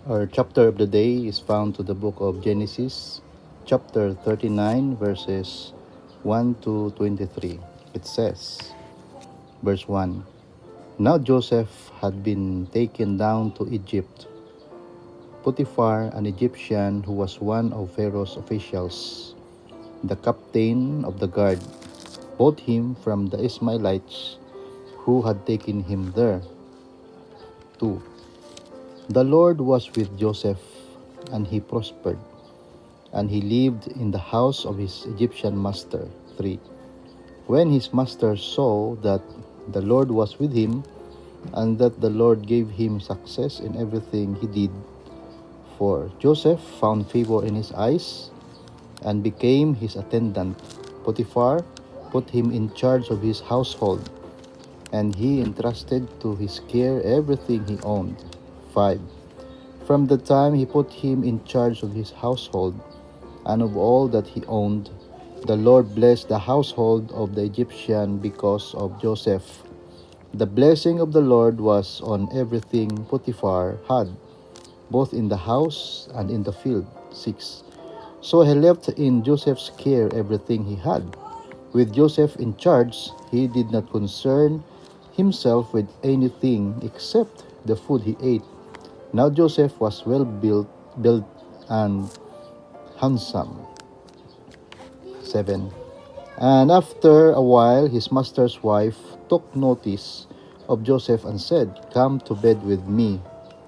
Our chapter of the day is found to the book of Genesis, chapter 39, verses 1 to 23. It says, verse 1, Now Joseph had been taken down to Egypt. Potiphar, an Egyptian who was one of Pharaoh's officials, the captain of the guard, bought him from the Ishmaelites who had taken him there. 2. The Lord was with Joseph, and he prospered, and he lived in the house of his Egyptian master. 3. When his master saw that the Lord was with him, and that the Lord gave him success in everything he did, for Joseph found favor in his eyes, and became his attendant. Potiphar put him in charge of his household, and he entrusted to his care everything he owned. 5. From the time he put him in charge of his household and of all that he owned, the Lord blessed the household of the Egyptian because of Joseph. The blessing of the Lord was on everything Potiphar had, both in the house and in the field. 6. So he left in Joseph's care everything he had. With Joseph in charge, he did not concern himself with anything except the food he ate. Now Joseph was well built and handsome. 7. And after a while, his master's wife took notice of Joseph and said, Come to bed with me.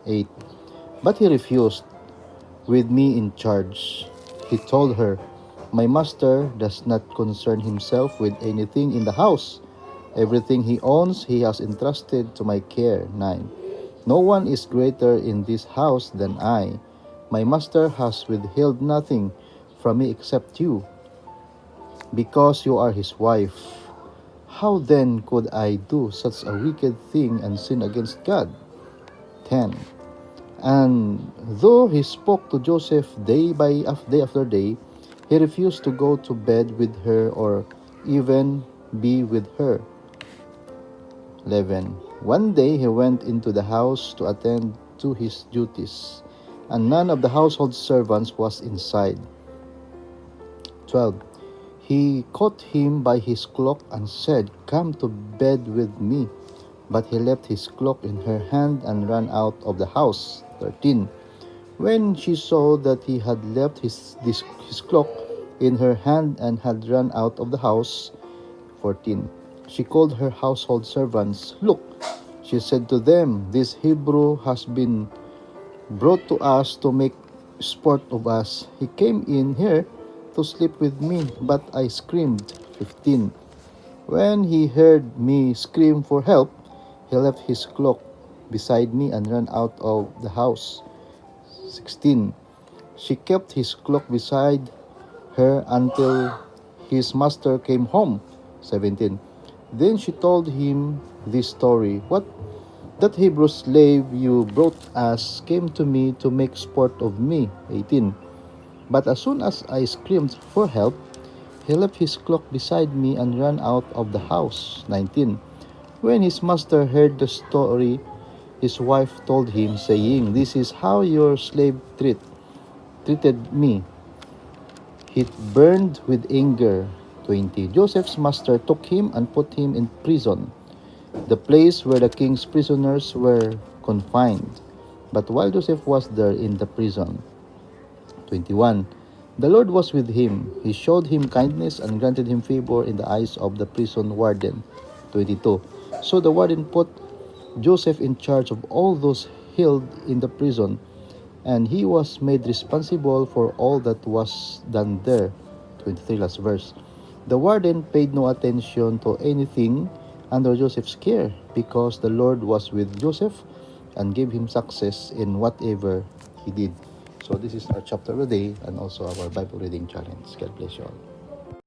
8. But he refused. With me in charge, he told her, My master does not concern himself with anything in the house. Everything he owns he has entrusted to my care. 9. No one is greater in this house than I. My master has withheld nothing from me except you, because you are his wife. How then could I do such a wicked thing and sin against God? 10. And though he spoke to Joseph day after day, he refused to go to bed with her or even be with her. 11. One day he went into the house to attend to his duties, and none of the household servants was inside. 12. He caught him by his cloak and said, Come to bed with me. But he left his cloak in her hand and ran out of the house. 13. When she saw that he had left his cloak in her hand and had run out of the house. 14. She called her household servants. Look, she said to them, This Hebrew has been brought to us to make sport of us. He came in here to sleep with me, but I screamed. 15. When he heard me scream for help, he left his cloak beside me and ran out of the house. 16. She kept his cloak beside her until his master came home. 17. Then she told him this story. That Hebrew slave you brought us came to me to make sport of me. 18. But as soon as I screamed for help, he left his cloak beside me and ran out of the house. 19. When his master heard the story, his wife told him, saying, This is how your slave treated me. He burned with anger. 20. Joseph's master took him and put him in prison, the place where the king's prisoners were confined. But while Joseph was there in the prison, 21. The Lord was with him. He showed him kindness and granted him favor in the eyes of the prison warden. 22. So the warden put Joseph in charge of all those held in the prison, and he was made responsible for all that was done there. 23, last verse. The warden paid no attention to anything under Joseph's care, because the Lord was with Joseph and gave him success in whatever he did. So this is our chapter of the day and also our Bible reading challenge. God bless you all.